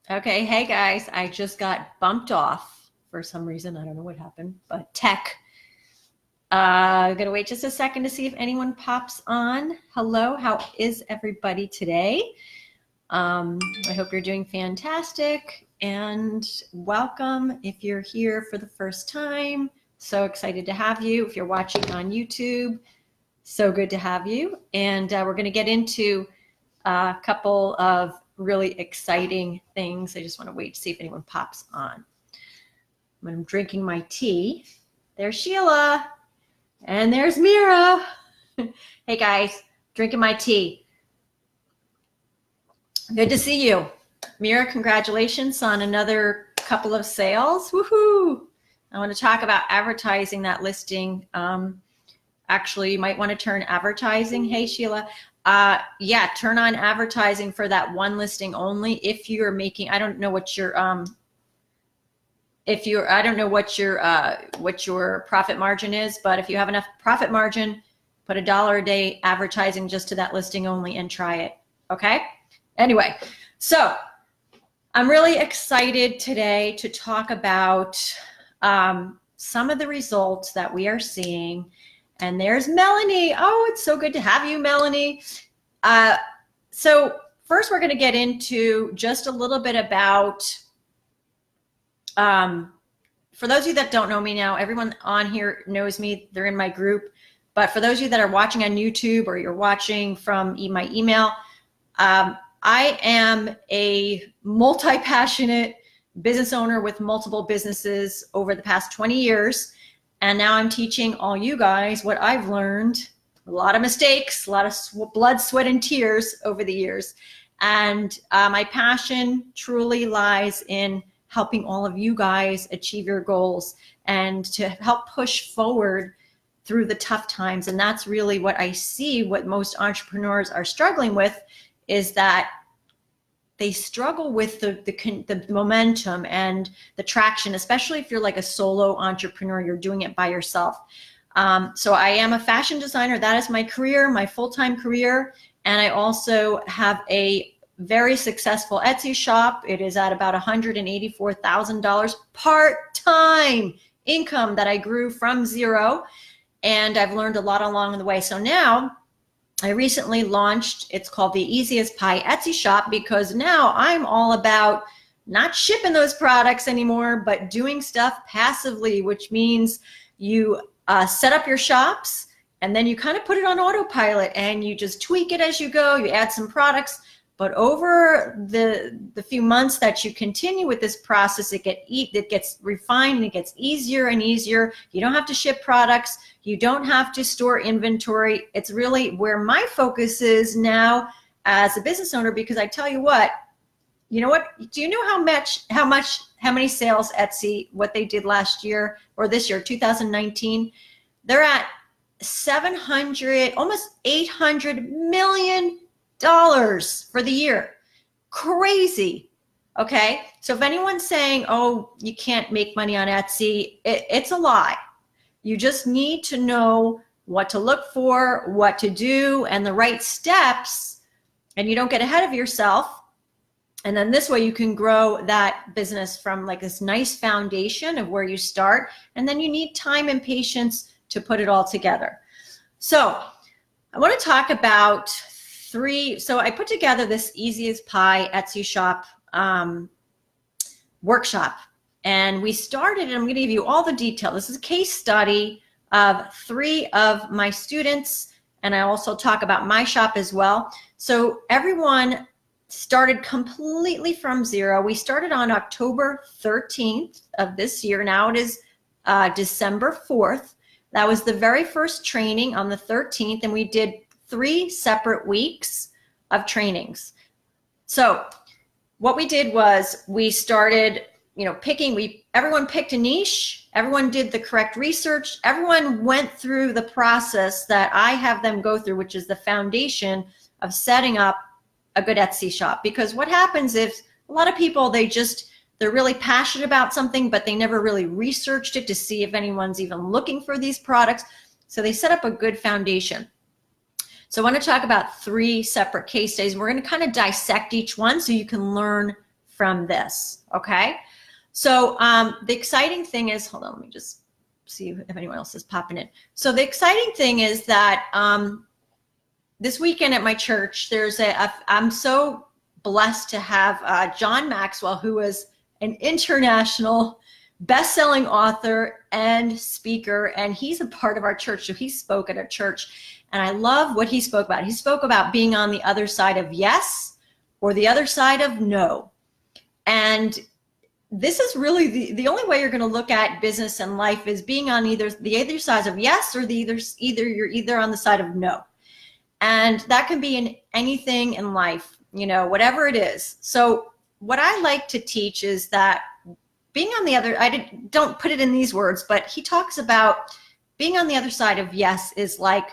Okay, hey guys, I just got bumped off for some reason. I don't know what happened, but tech. Gonna wait just a second to see if anyone pops on. Hello, how is everybody today? I hope you're doing fantastic and welcome if you're here for the first time. So excited to have you. If you're watching on YouTube, so good to have you. And we're gonna get into a couple of really exciting things. I just want to wait to see if anyone pops on. When I'm drinking my tea, there's Sheila and there's Mira. Hey guys, drinking my tea. Good to see you. Mira, congratulations on another couple of sales. Woohoo! I want to talk about advertising that listing. Actually, you might want to turn advertising. Hey Sheila. Yeah, turn on advertising for that one listing only. If you're making, I don't know what your, I don't know what your profit margin is, but if you have enough profit margin, put $1 a day advertising just to that listing only and try it. Okay. Anyway, so I'm really excited today to talk about some of the results that we are seeing. And there's Melanie. Oh, it's so good to have you, Melanie. So first we're going to get into just a little bit about, for those of you that don't know me now, everyone on here knows me. They're in my group. But for those of you that are watching on YouTube or you're watching from my email, I am a multi-passionate business owner with multiple businesses over the past 20 years. And now I'm teaching all you guys what I've learned, a lot of mistakes, a lot of blood, sweat, and tears over the years. And my passion truly lies in helping all of you guys achieve your goals and to help push forward through the tough times. And that's really what I see, what most entrepreneurs are struggling with, is that they struggle with the momentum and the traction, especially if you're like a solo entrepreneur, you're doing it by yourself. So I am a fashion designer. That is my career, my full-time career. And I also have a very successful Etsy shop. It is at about $184,000 part-time income that I grew from zero. And I've learned a lot along the way. So now I recently launched, it's called the Easiest Pie Etsy shop, because now I'm all about not shipping those products anymore, but doing stuff passively, which means you set up your shops and then you kind of put it on autopilot and you just tweak it as you go. You add some products, but over the few months that you continue with this process, it gets refined and it gets easier and easier. You don't have to ship products. You don't have to store inventory. It's really where my focus is now as a business owner, because I tell you what, do you know how many sales Etsy, what they did last year or this year, 2019? They're at 700, almost $800 million for the year. Crazy. Okay. So if anyone's saying, oh, you can't make money on Etsy, it's a lie. You just need to know what to look for, what to do, and the right steps, and you don't get ahead of yourself. And then this way you can grow that business from like this nice foundation of where you start. And then you need time and patience to put it all together. So I want to talk about so I put together this Easiest Pie Etsy shop workshop. And we started, and I'm going to give you all the detail. This is a case study of 3 of my students, and I also talk about my shop as well. So everyone started completely from zero. We started on October 13th of this year. Now it is December 4th. That was the very first training on the 13th, and we did 3 separate weeks of trainings. So what we did was we started, everyone picked a niche, everyone did the correct research, everyone went through the process that I have them go through, which is the foundation of setting up a good Etsy shop. Because what happens if a lot of people, they're really passionate about something, but they never really researched it to see if anyone's even looking for these products. So they set up a good foundation. So I want to talk about 3 separate case studies. We're going to kind of dissect each one so you can learn from this, okay? So the exciting thing is, hold on, let me just see if anyone else is popping in. So the exciting thing is that this weekend at my church, I'm so blessed to have John Maxwell, who is an international best-selling author and speaker, and he's a part of our church. So he spoke at our church, and I love what he spoke about. He spoke about being on the other side of yes or the other side of no. And this is really the only way you're going to look at business and life is being on either sides of yes or you're either on the side of no. And that can be in anything in life, whatever it is. So what I like to teach is that being on the other, don't put it in these words, but he talks about being on the other side of yes is like,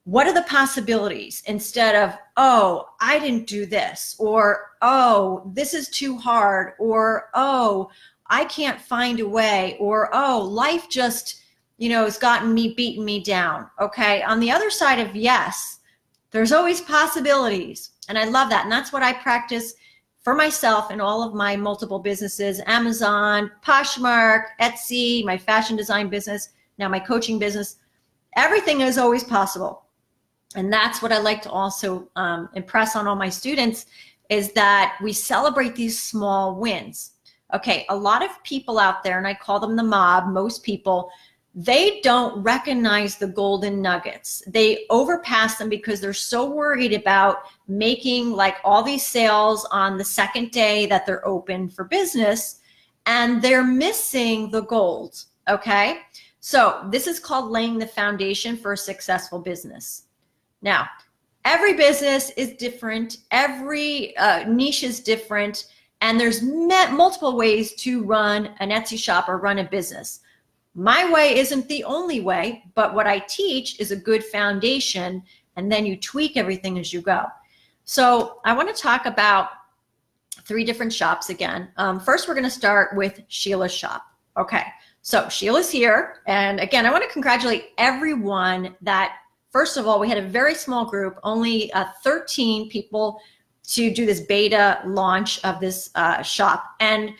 what are the possibilities instead of, oh, I didn't do this, or, oh, this is too hard, or, oh, I can't find a way, or, oh, life just, has beaten me down. Okay. On the other side of yes, there's always possibilities. And I love that. And that's what I practice for myself in all of my multiple businesses, Amazon, Poshmark, Etsy, my fashion design business, now my coaching business. Everything is always possible. And that's what I like to also impress on all my students is that we celebrate these small wins. Okay, a lot of people out there, and I call them the mob, most people, they don't recognize the golden nuggets. They overpass them because they're so worried about making like all these sales on the second day that they're open for business, and they're missing the gold, okay? So this is called laying the foundation for a successful business. Now, every business is different, every niche is different, and there's multiple ways to run an Etsy shop or run a business. My way isn't the only way, but what I teach is a good foundation, and then you tweak everything as you go. So I want to talk about 3 different shops again. First, we're going to start with Sheila's shop. Okay, so Sheila's here, and again, I want to congratulate everyone that, first of all, we had a very small group, only 13 people to do this beta launch of this shop. And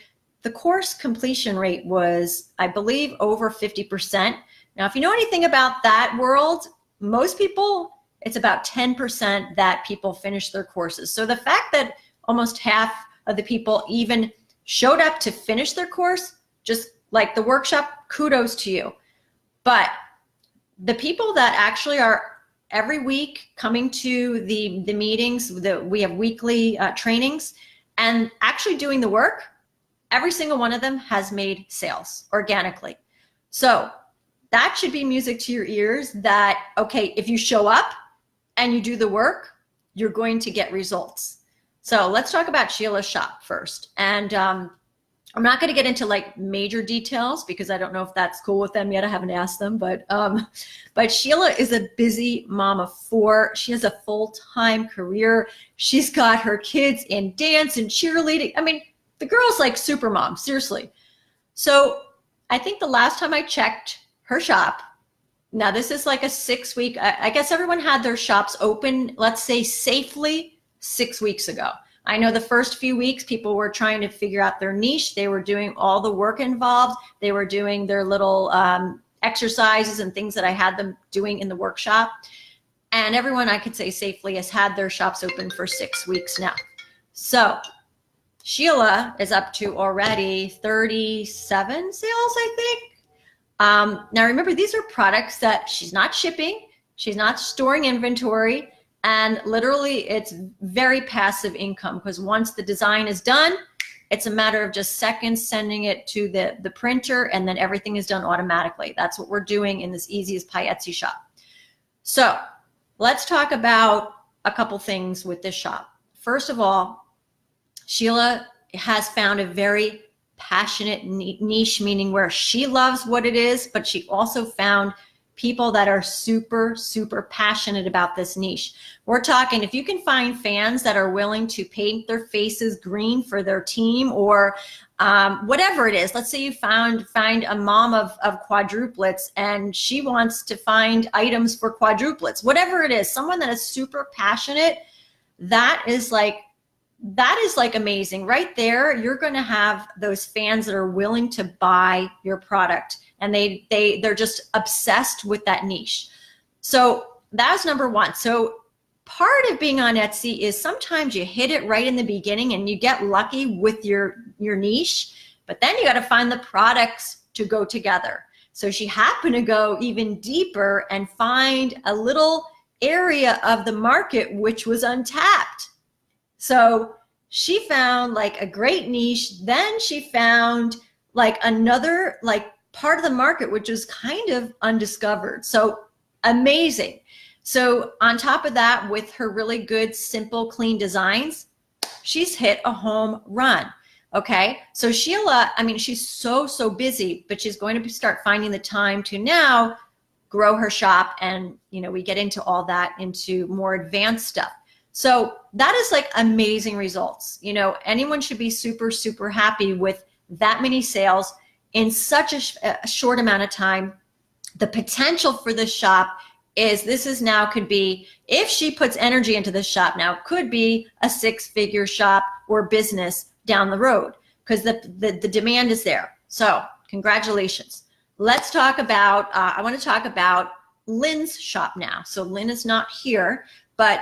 the course completion rate was, I believe, over 50%. Now, if you know anything about that world, most people, it's about 10% that people finish their courses. So the fact that almost half of the people even showed up to finish their course, just like the workshop, kudos to you. But the people that actually are every week coming to the meetings, we have weekly trainings, and actually doing the work, every single one of them has made sales organically. So that should be music to your ears that, okay, if you show up and you do the work, you're going to get results. So let's talk about Sheila's shop first. And I'm not going to get into like major details because I don't know if that's cool with them yet. I haven't asked them, but Sheila is a busy mom of 4. She has a full-time career. She's got her kids in dance and cheerleading. I mean, the girl's like super mom, seriously. So I think the last time I checked her shop, now this is like a 6-week, I guess everyone had their shops open, let's say safely 6 weeks ago. I know the first few weeks people were trying to figure out their niche. They were doing all the work involved. They were doing their little exercises and things that I had them doing in the workshop. And everyone, I could say safely, has had their shops open for 6 weeks now. So Sheila is up to already 37 sales, I think. Now remember, these are products that she's not shipping, she's not storing inventory, and literally it's very passive income because once the design is done, it's a matter of just seconds sending it to the printer, and then everything is done automatically. That's what we're doing in this Easy as Pie Etsy shop. So let's talk about a couple things with this shop. First of all, Sheila has found a very passionate niche, meaning where she loves what it is, but she also found people that are super, super passionate about this niche. We're talking, if you can find fans that are willing to paint their faces green for their team, or whatever it is. Let's say you find a mom of quadruplets and she wants to find items for quadruplets, whatever it is, someone that is super passionate, that is like that is like amazing. Right there, you're going to have those fans that are willing to buy your product, and they're just obsessed with that niche. So that's number one. So part of being on Etsy is sometimes you hit it right in the beginning and you get lucky with your niche, but then you got to find the products to go together. So she happened to go even deeper and find a little area of the market which was untapped. So she found like a great niche. Then she found like another like part of the market which was kind of undiscovered. So amazing. So on top of that, with her really good, simple, clean designs, she's hit a home run. Okay. So Sheila, I mean, she's so busy, but she's going to start finding the time to now grow her shop. And, you know, we get into all that, into more advanced stuff. So that is like amazing results. You know, anyone should be super happy with that many sales in such a short amount of time. The potential for this shop is, this is now could be, if she puts energy into this shop now, could be a 6-figure shop or business down the road, because the demand is there. So congratulations. Let's talk about, I want to talk about Lynn's shop now. So Lynn is not here, but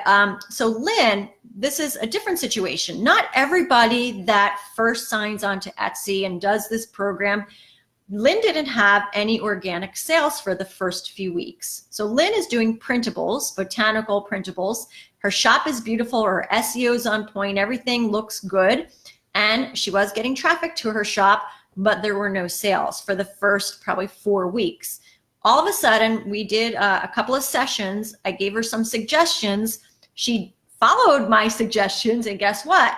so Lynn, this is a different situation. Not everybody that first signs on to Etsy and does this program, Lynn didn't have any organic sales for the first few weeks. So Lynn is doing printables, botanical printables. Her shop is beautiful. Her SEO is on point. Everything looks good. And she was getting traffic to her shop, but there were no sales for the first probably 4 weeks. All of a sudden, we did a couple of sessions. I gave her some suggestions. She followed my suggestions, and guess what?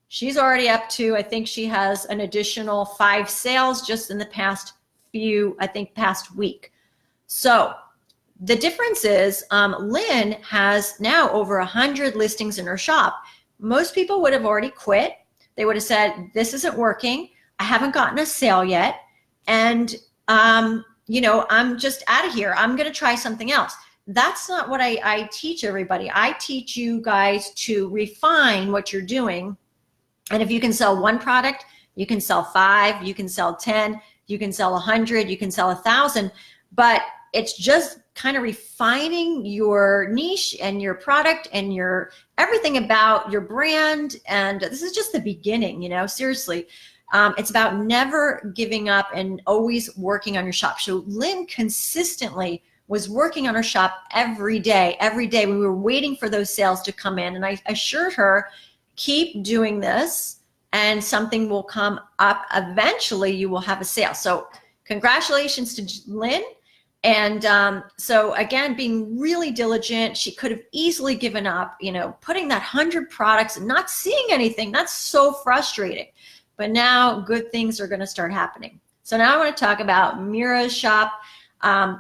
She's already up to, I think she has an additional 5 sales just in the past past week. So the difference is Lynn has now over 100 listings in her shop. Most people would have already quit. They would have said, this isn't working. I haven't gotten a sale yet. And, you know, I'm just out of here. I'm going to try something else. That's not what I teach everybody. I teach you guys to refine what you're doing. And if you can sell 1 product, you can sell 5, you can sell 10, you can sell 100, you can sell 1,000, but it's just kind of refining your niche and your product and your everything about your brand. And this is just the beginning, you know, seriously. It's about never giving up and always working on your shop. So Lynn consistently was working on her shop every day. We were waiting for those sales to come in. And I assured her, keep doing this and something will come up. Eventually you will have a sale. So congratulations to Lynn. And so again, being really diligent, she could have easily given up, you know, putting that 100 products and not seeing anything. That's so frustrating. But now good things are going to start happening. So now I want to talk about Mira's shop.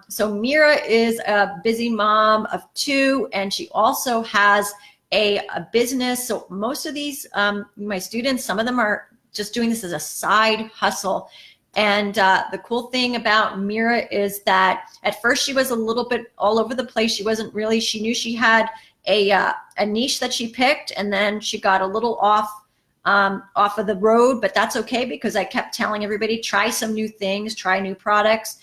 So Mira is a busy mom of 2, and she also has a business. So most of these, my students, some of them are just doing this as a side hustle. And the cool thing about Mira is that at first she was a little bit all over the place. She wasn't really, she knew she had a niche that she picked, and then she got a little off of the road, but that's okay, because I kept telling everybody, try some new things, try new products.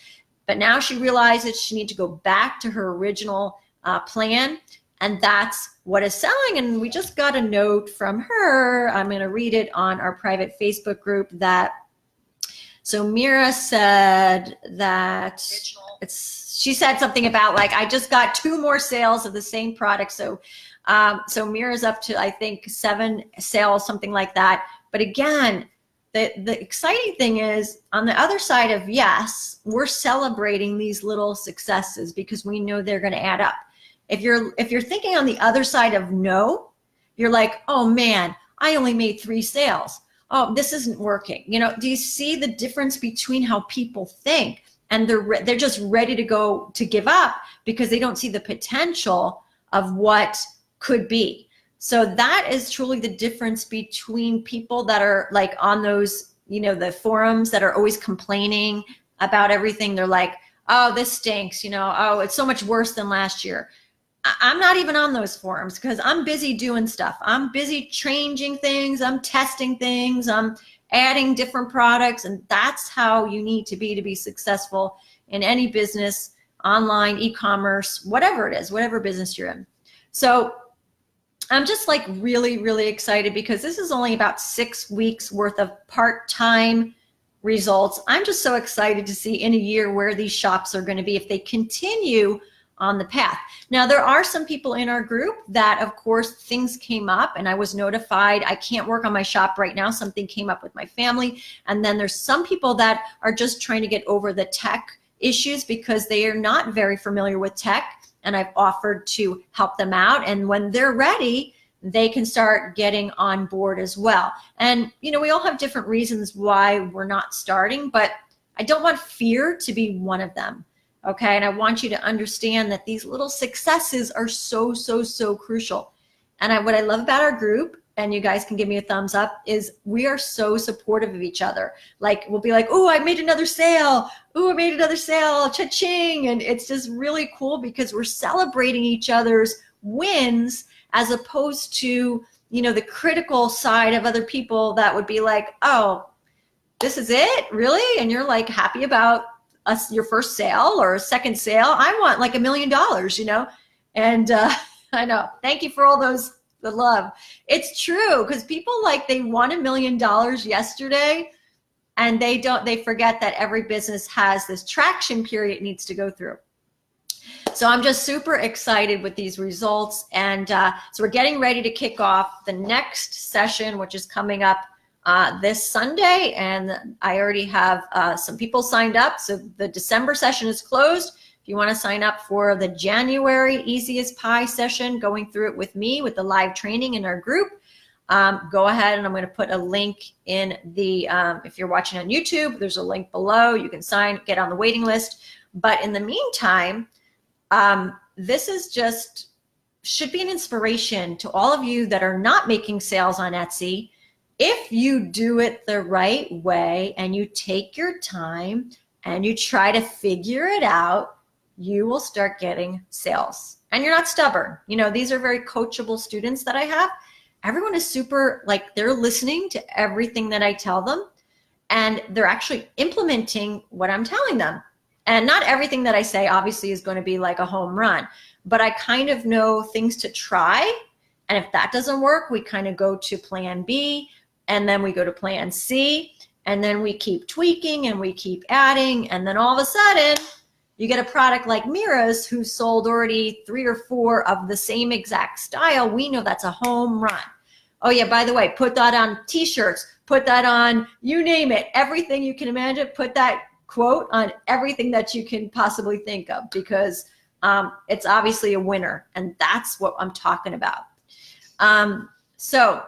But now she realizes she needs to go back to her original plan, and that's what is selling. And we just got a note from her. I'm going to read it on our private Facebook group. That so Mira said that she said something about like, I just got 2 more sales of the same product. So so Mira's up to, I think, 7 sales, something like that. But again, the exciting thing is, on the other side of yes, we're celebrating these little successes because we know they're going to add up. If you're thinking on the other side of no, you're like, oh man, I only made 3 sales. Oh, this isn't working. You know, do you see the difference between how people think? And they're just ready to go to give up because they don't see the potential of what could be. So that is truly the difference between people that are like on those, you know, the forums that are always complaining about everything. They're like, oh, this stinks, you know, oh, it's so much worse than last year. I'm not even on those forums because I'm busy doing stuff. I'm busy changing things. I'm testing things. I'm adding different products. And that's how you need to be successful in any business, online, e-commerce, whatever it is, whatever business you're in. So I'm just like really, really excited because this is only about 6 weeks worth of part-time results. I'm just so excited to see in a year where these shops are going to be if they continue on the path. Now, there are some people in our group that, of course, things came up and I was notified I can't work on my shop right now. Something came up with my family. And then there's some people that are just trying to get over the tech issues because they are not very familiar with tech. And I've offered to help them out. And when they're ready, they can start getting on board as well. And, you know, we all have different reasons why we're not starting, but I don't want fear to be one of them. Okay. And I want you to understand that these little successes are so, so, so crucial. And what I love about our group, and you guys can give me a thumbs up, is we are so supportive of each other. Like, we'll be like, oh, I made another sale. Oh, I made another sale. Cha-ching. And it's just really cool because we're celebrating each other's wins as opposed to, you know, the critical side of other people that would be like, oh, this is it? Really? And you're like happy about your first sale or a second sale. I want like $1 million, you know? And I know. Thank you for all those, the love. It's true, because people like they won $1 million yesterday and they forget that every business has this traction period it needs to go through. So I'm just super excited with these results. And so we're getting ready to kick off the next session, which is coming up this Sunday. And I already have some people signed up. So the December session is closed. If you want to sign up for the January Easy as Pie session, going through it with me with the live training in our group, go ahead and I'm going to put a link in the, if you're watching on YouTube, there's a link below. You can get on the waiting list. But in the meantime, this is just, should be an inspiration to all of you that are not making sales on Etsy. If you do it the right way and you take your time and you try to figure it out, you will start getting sales. And you're not stubborn. You know, these are very coachable students that I have. Everyone is super, like, they're listening to everything that I tell them and they're actually implementing what I'm telling them. And not everything that I say obviously is going to be like a home run, but I kind of know things to try. And if that doesn't work, we kind of go to plan B, and then we go to plan C, and then we keep tweaking and we keep adding. And then all of a sudden you get a product like Mira's, who sold already 3 or 4 of the same exact style. We know that's a home run. Oh yeah, by the way, put that on t-shirts, put that on, you name it, everything you can imagine, put that quote on everything that you can possibly think of, because it's obviously a winner, and that's what I'm talking about. So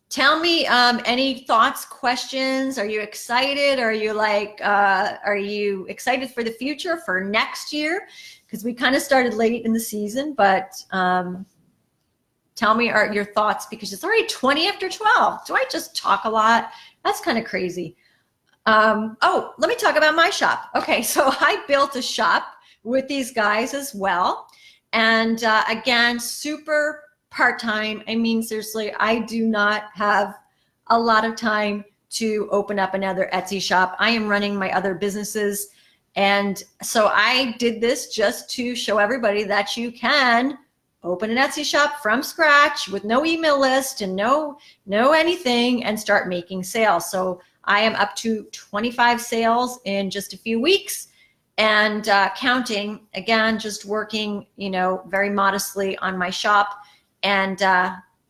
tell me any thoughts, questions. Are you excited? Are you like, are you excited for the future, for next year? Because we kind of started late in the season, but tell me your thoughts, because it's already 20 after 12. Do I just talk a lot? That's kind of crazy. Oh, let me talk about my shop. Okay, so I built a shop with these guys as well. And again, super part-time. I mean, seriously, I do not have a lot of time to open up another Etsy shop. I am running my other businesses. And so I did this just to show everybody that you can open an Etsy shop from scratch with no email list and no anything, and start making sales. So I am up to 25 sales in just a few weeks, and counting. Again, just working, you know, very modestly on my shop. And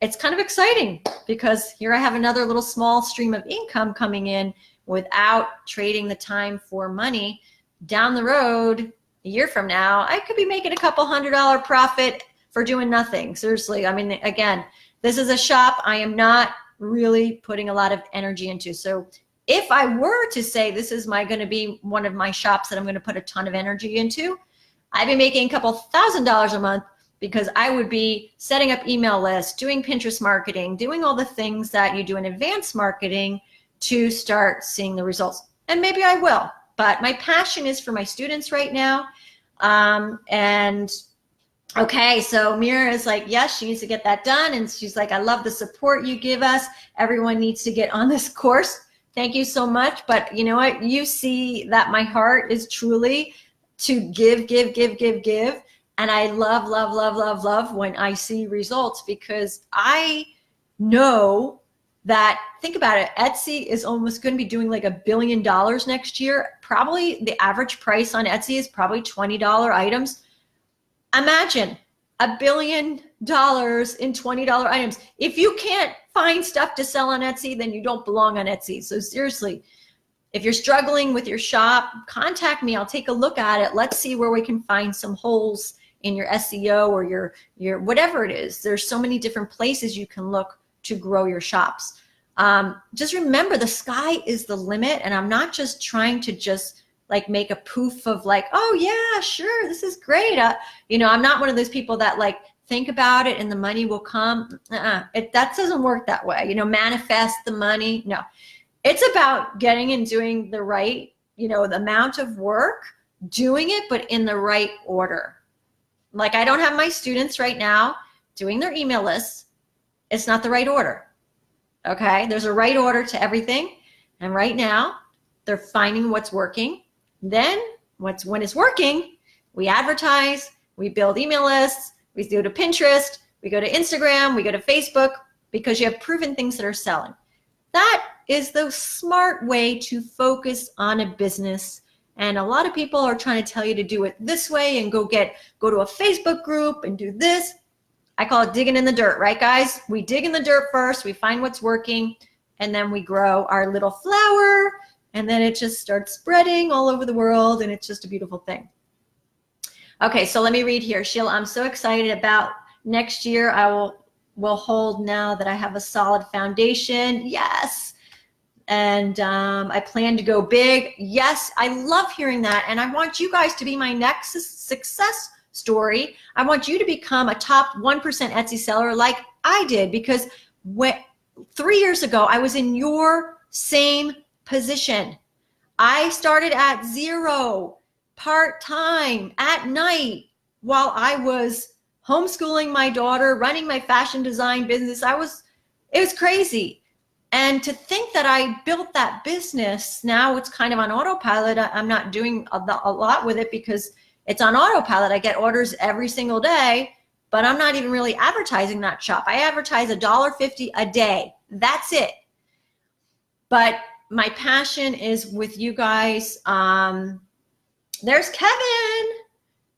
it's kind of exciting because here I have another little small stream of income coming in without trading the time for money. Down the road, a year from now, I could be making a couple $100 profit for doing nothing. Seriously, I mean, again, this is a shop I am not really putting a lot of energy into. So if I were to say this is going to be one of my shops that I'm going to put a ton of energy into, I'd be making a couple $1,000s a month, because I would be setting up email lists, doing Pinterest marketing, doing all the things that you do in advanced marketing to start seeing the results. And maybe I will, but my passion is for my students right now. And Okay, so Mira is like, yes, she needs to get that done. And she's like, I love the support you give us. Everyone needs to get on this course. Thank you so much. But you know what? You see that my heart is truly to give, give, give, give, give. And I love, love, love, love, love when I see results, because I know that, think about it, Etsy is almost going to be doing like $1 billion next year. Probably the average price on Etsy is probably $20 items. Imagine $1 billion in $20 items. If you can't find stuff to sell on Etsy, then you don't belong on Etsy. So seriously, if you're struggling with your shop, contact me. I'll take a look at it. Let's see where we can find some holes in your SEO or your whatever it is. There's so many different places you can look to grow your shops. Just remember, the sky is the limit. And I'm not just trying to just like make a poof of like, oh yeah, sure, this is great. You know, I'm not one of those people that like think about it and the money will come. That doesn't work that way. You know, manifest the money. No, it's about getting and doing the right, you know, the amount of work, doing it, but in the right order. Like, I don't have my students right now doing their email lists. It's not the right order. Okay, there's a right order to everything. And right now they're finding what's working. Then when it's working, we advertise, we build email lists, we go to Pinterest, we go to Instagram, we go to Facebook, because you have proven things that are selling. That is the smart way to focus on a business. And a lot of people are trying to tell you to do it this way and go to a Facebook group and do this. I call it digging in the dirt, right, guys? We dig in the dirt first, we find what's working, and then we grow our little flower. And then it just starts spreading all over the world, and it's just a beautiful thing. Okay, so let me read here. Sheila, I'm so excited about next year. I will hold now that I have a solid foundation. Yes. And I plan to go big. Yes, I love hearing that. And I want you guys to be my next success story. I want you to become a top 1% Etsy seller like I did, because 3 years ago, I was in your same position. I started at 0, part-time, at night, while I was homeschooling my daughter, running my fashion design business. It was crazy. And to think that I built that business, now it's kind of on autopilot. I'm not doing a lot with it because it's on autopilot. I get orders every single day, but I'm not even really advertising that shop. I advertise $1.50 a day. That's it. But my passion is with you guys. There's Kevin.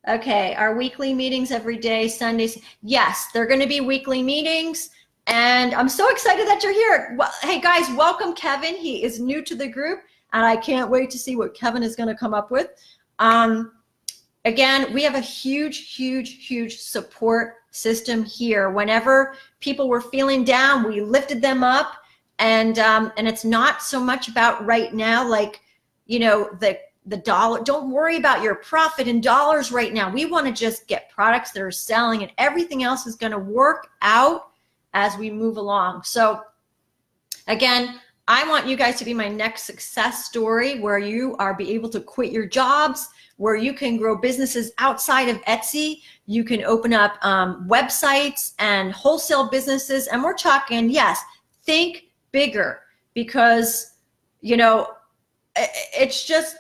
Okay, our weekly meetings every day, Sundays. Yes, they're going to be weekly meetings. And I'm so excited that you're here. Well, hey guys, welcome Kevin. He is new to the group, and I can't wait to see what Kevin is going to come up with. Again, we have a huge, huge, huge support system here. Whenever people were feeling down, we lifted them up. And it's not so much about right now, like, you know, the dollar. Don't worry about your profit in dollars right now. We want to just get products that are selling, and everything else is going to work out as we move along. So again, I want you guys to be my next success story, where you are be able to quit your jobs, where you can grow businesses outside of Etsy. You can open up websites and wholesale businesses. And we're talking, yes, think bigger, because, you know, it's just,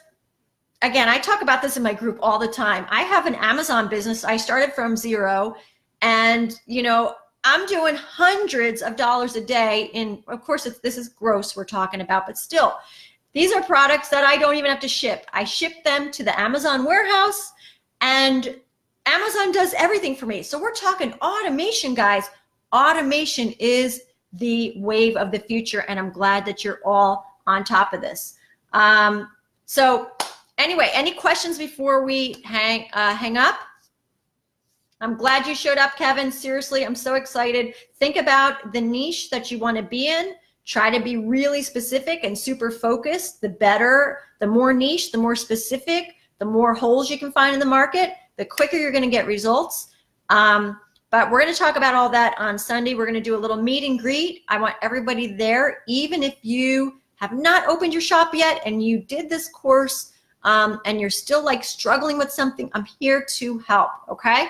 again, I talk about this in my group all the time. I have an Amazon business. I started from 0, and, you know, I'm doing hundreds of dollars a day in, of course, this is gross we're talking about, but still, these are products that I don't even have to ship. I ship them to the Amazon warehouse, and Amazon does everything for me. So we're talking automation, guys. Automation is the wave of the future, and I'm glad that you're all on top of this. So anyway, any questions before we hang up? I'm glad you showed up, Kevin. Seriously, I'm so excited. Think about the niche that you want to be in. Try to be really specific and super focused. The better, the more niche, the more specific, the more holes you can find in the market, the quicker you're going to get results. But we're going to talk about all that on Sunday. We're going to do a little meet and greet. I want everybody there, even if you have not opened your shop yet and you did this course and you're still like struggling with something, I'm here to help, okay?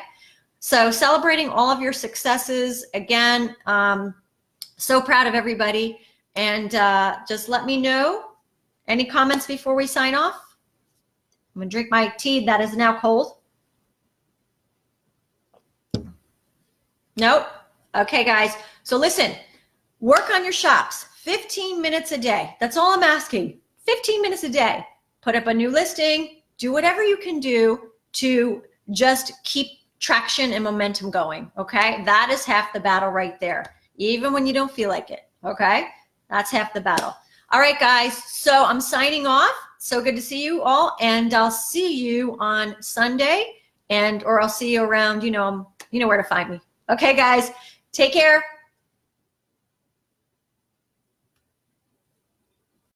So celebrating all of your successes. Again, so proud of everybody. And just let me know. Any comments before we sign off? I'm gonna drink my tea that is now cold. Nope. Okay, guys. So listen, work on your shops. 15 minutes a day. That's all I'm asking. 15 minutes a day. Put up a new listing. Do whatever you can do to just keep traction and momentum going, okay? That is half the battle right there, even when you don't feel like it, okay? That's half the battle. All right, guys, so I'm signing off. So good to see you all, and I'll see you on Sunday, or I'll see you around, you know where to find me. Okay, guys, take care.